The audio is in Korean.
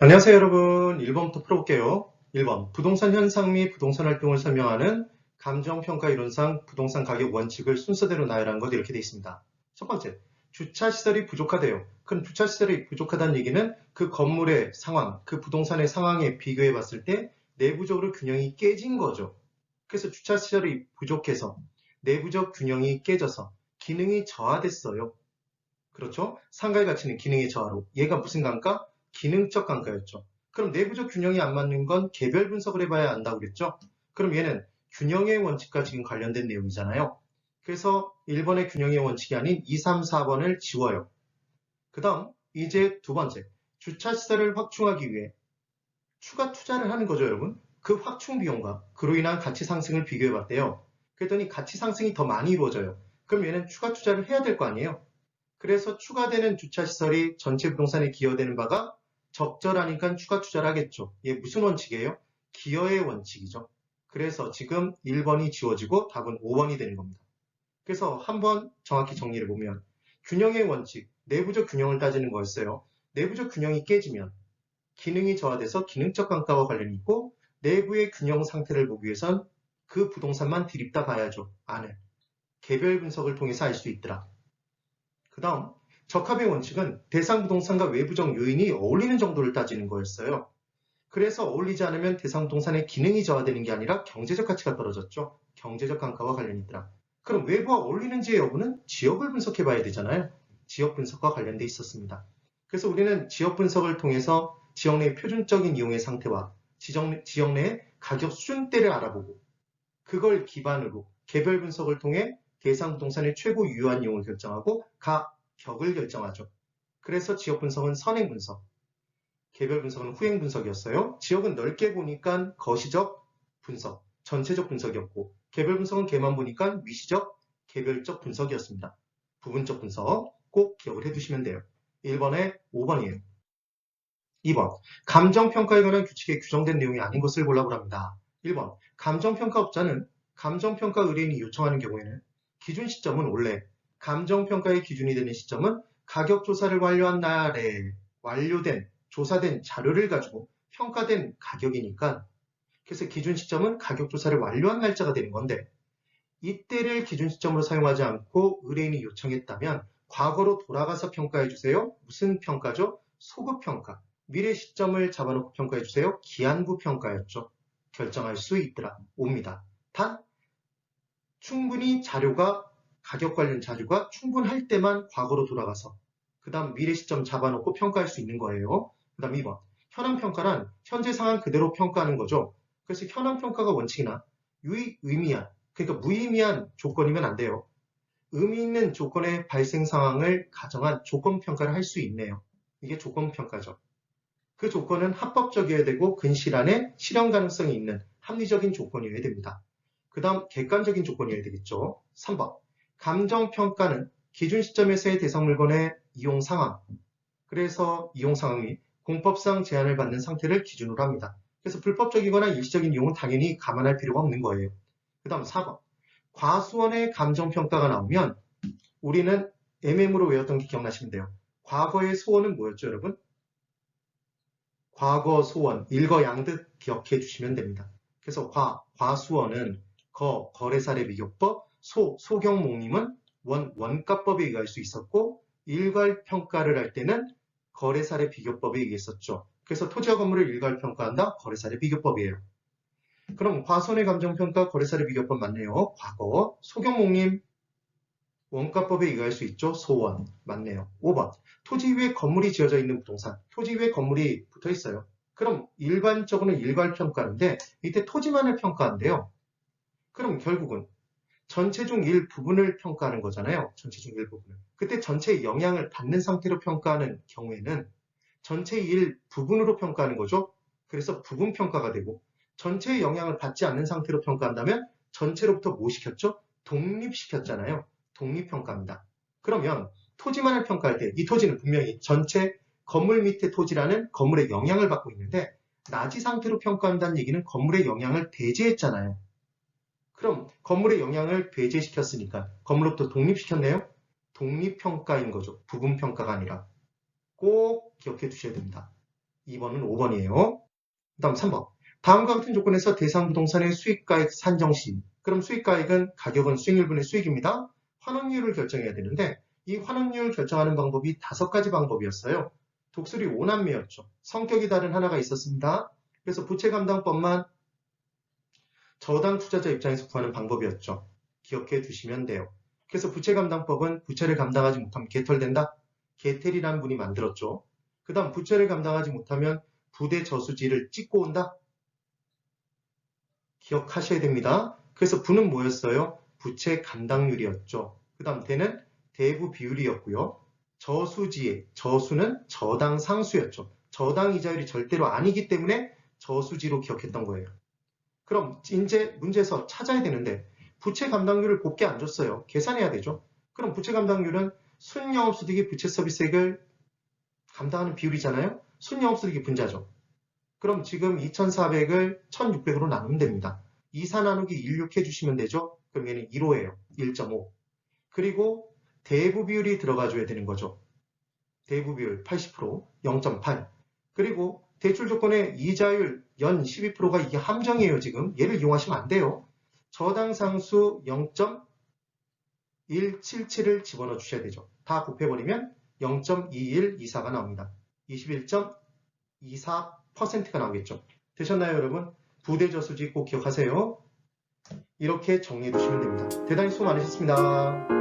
안녕하세요, 여러분. 1번부터 풀어볼게요. 1번. 부동산 현상 및 부동산 활동을 설명하는 감정평가 이론상 부동산 가격 원칙을 순서대로 나열한 것 이렇게 되어 있습니다. 첫 번째, 주차시설이 부족하대요. 그럼 주차시설이 부족하다는 얘기는 그 건물의 상황, 그 부동산의 상황에 비교해 봤을 때 내부적으로 균형이 깨진 거죠. 그래서 주차시설이 부족해서 내부적 균형이 깨져서 기능이 저하됐어요. 그렇죠? 상가의 가치는 기능의 저하로. 얘가 무슨 감가? 기능적 감가였죠. 그럼 내부적 균형이 안 맞는 건 개별 분석을 해봐야 안다고 그랬죠? 그럼 얘는 균형의 원칙과 지금 관련된 내용이잖아요. 그래서 1번의 균형의 원칙이 아닌 2, 3, 4번을 지워요. 그 다음 이제 두 번째, 주차시설을 확충하기 위해 추가 투자를 하는 거죠, 여러분. 그 확충 비용과 그로 인한 가치 상승을 비교해 봤대요. 그랬더니 가치 상승이 더 많이 이루어져요. 그럼 얘는 추가 투자를 해야 될 거 아니에요? 그래서 추가되는 주차시설이 전체 부동산에 기여되는 바가 적절하니까 추가 투자를 하겠죠. 이게 무슨 원칙이에요? 기여의 원칙이죠. 그래서 지금 1번이 지워지고 답은 5번이 되는 겁니다. 그래서 한번 정확히 정리를 보면 균형의 원칙, 내부적 균형을 따지는 거였어요. 내부적 균형이 깨지면 기능이 저하돼서 기능적 감가와 관련이 있고 내부의 균형 상태를 보기 위해선 그 부동산만 들입다 봐야죠. 안을. 개별 분석을 통해서 알 수 있더라. 그 다음 적합의 원칙은 대상 부동산과 외부적 요인이 어울리는 정도를 따지는 거였어요. 그래서 어울리지 않으면 대상 부동산의 기능이 저하되는 게 아니라 경제적 가치가 떨어졌죠. 경제적 감가와 관련이 있더라. 그럼 외부와 어울리는지의 여부는 지역을 분석해 봐야 되잖아요. 지역 분석과 관련돼 있었습니다. 그래서 우리는 지역 분석을 통해서 지역 내 표준적인 이용의 상태와 지역 내 가격 수준대를 알아보고 그걸 기반으로 개별 분석을 통해 대상 부동산의 최고 유효한 이용을 결정하고 가격을 결정하죠. 그래서 지역 분석은 선행 분석, 개별 분석은 후행 분석이었어요. 지역은 넓게 보니까 거시적 분석, 전체적 분석이었고 개별 분석은 개만 보니까 위시적, 개별적 분석이었습니다. 부분적 분석 꼭 기억을 해두시면 돼요. 1번에 5번이에요. 2번. 감정평가에 관한 규칙에 규정된 내용이 아닌 것을 골라보라 합니다. 1번. 감정평가업자는 감정평가 의뢰인이 요청하는 경우에는 기준 시점은 원래 감정평가의 기준이 되는 시점은 가격조사를 완료한 날에 완료된 조사된 자료를 가지고 평가된 가격이니까 그래서 기준 시점은 가격조사를 완료한 날짜가 되는 건데 이때를 기준 시점으로 사용하지 않고 의뢰인이 요청했다면 과거로 돌아가서 평가해 주세요. 무슨 평가죠? 소급평가. 미래 시점을 잡아놓고 평가해 주세요. 기한부 평가였죠. 결정할 수 있더라. 옵니다. 단 충분히 자료가 가격 관련 자료가 충분할 때만 과거로 돌아가서 그 다음 미래 시점 잡아놓고 평가할 수 있는 거예요. 그 다음 2번. 현황 평가란 현재 상황 그대로 평가하는 거죠. 그래서 현황 평가가 원칙이나 유의미한 그러니까 무의미한 조건이면 안 돼요. 의미 있는 조건의 발생 상황을 가정한 조건 평가를 할 수 있네요. 이게 조건 평가죠. 그 조건은 합법적이어야 되고 근시일 안에 실현 가능성이 있는 합리적인 조건이어야 됩니다. 그 다음 객관적인 조건이어야 되겠죠. 3번. 감정평가는 기준 시점에서의 대상 물건의 이용 상황, 그래서 이용 상황이 공법상 제한을 받는 상태를 기준으로 합니다. 그래서 불법적이거나 일시적인 이용은 당연히 감안할 필요가 없는 거예요. 그 다음 4번. 과수원의 감정평가가 나오면 우리는 MM으로 외웠던 게 기억나시면 돼요. 과거의 소원은 뭐였죠, 여러분? 과거 소원, 일거양득 기억해 주시면 됩니다. 그래서 과수원은 거래사례 비교법, 소경목림은 원가법에 의할 수 있었고 일괄평가를 할 때는 거래사례 비교법에 의했었죠. 그래서 토지와 건물을 일괄평가한다, 거래사례 비교법이에요. 그럼 과수원의 감정평가, 거래사례 비교법 맞네요. 과거, 소경목림, 원가법에 의할 수 있죠. 소원. 맞네요. 5번. 토지 위에 건물이 지어져 있는 부동산. 토지 위에 건물이 붙어 있어요. 그럼 일반적으로는 일괄평가인데 이때 토지만을 평가한대요. 그럼 결국은 전체 중 일부분을 평가하는 거잖아요. 전체 중 일부분을. 그때 전체의 영향을 받는 상태로 평가하는 경우에는 전체의 일부분으로 평가하는 거죠. 그래서 부분평가가 되고 전체의 영향을 받지 않는 상태로 평가한다면 전체로부터 뭐 시켰죠? 독립시켰잖아요. 독립평가입니다. 그러면 토지만을 평가할 때 이 토지는 분명히 전체 건물 밑에 토지라는 건물의 영향을 받고 있는데 나지 상태로 평가한다는 얘기는 건물의 영향을 배제했잖아요. 그럼 건물의 영향을 배제시켰으니까 건물로부터 독립시켰네요? 독립평가인 거죠. 부분평가가 아니라. 꼭 기억해 두셔야 됩니다. 2번은 5번이에요. 그 다음 3번. 다음과 같은 조건에서 대상 부동산의 수익가액 산정 시, 그럼 수익가액은 가격은 수익률분의 수익입니다. 환원율을 결정해야 되는데 이 환원율 결정하는 방법이 5가지 방법이었어요. 독수리 5남매였죠. 성격이 다른 하나가 있었습니다. 그래서 부채감당법만 저당 투자자 입장에서 구하는 방법이었죠. 기억해 두시면 돼요. 그래서 부채감당법은 부채를 감당하지 못하면 개털된다. 개텔이라는 분이 만들었죠. 그 다음 부채를 감당하지 못하면 부대 저수지를 찍고 온다. 기억하셔야 됩니다. 그래서 부는 뭐였어요? 부채 감당률이었죠. 그 다음 대는 대부 비율이었고요. 저수는 저당 상수였죠. 저당 이자율이 절대로 아니기 때문에 저수지로 기억했던 거예요. 그럼 이제 문제에서 찾아야 되는데 부채 감당률을 곱게 안 줬어요. 계산해야 되죠. 그럼 부채 감당률은 순영업소득이 부채 서비스액을 감당하는 비율이잖아요. 순영업소득이 분자죠. 그럼 지금 2,400을 1,600으로 나누면 됩니다. 2사 나누기 16 해주시면 되죠. 그럼 얘는 1호예요. 1.5. 그리고 대부 비율이 들어가줘야 되는 거죠. 대부 비율 80%, 0.8. 그리고 대출 조건의 이자율 연 12%가 이게 함정이에요, 지금. 얘를 이용하시면 안 돼요. 저당 상수 0.177을 집어넣어 주셔야 되죠. 다 곱해버리면 0.2124가 나옵니다. 21.24%가 나오겠죠. 되셨나요, 여러분? 부대 저수지 꼭 기억하세요. 이렇게 정리해 두시면 됩니다. 대단히 수고 많으셨습니다.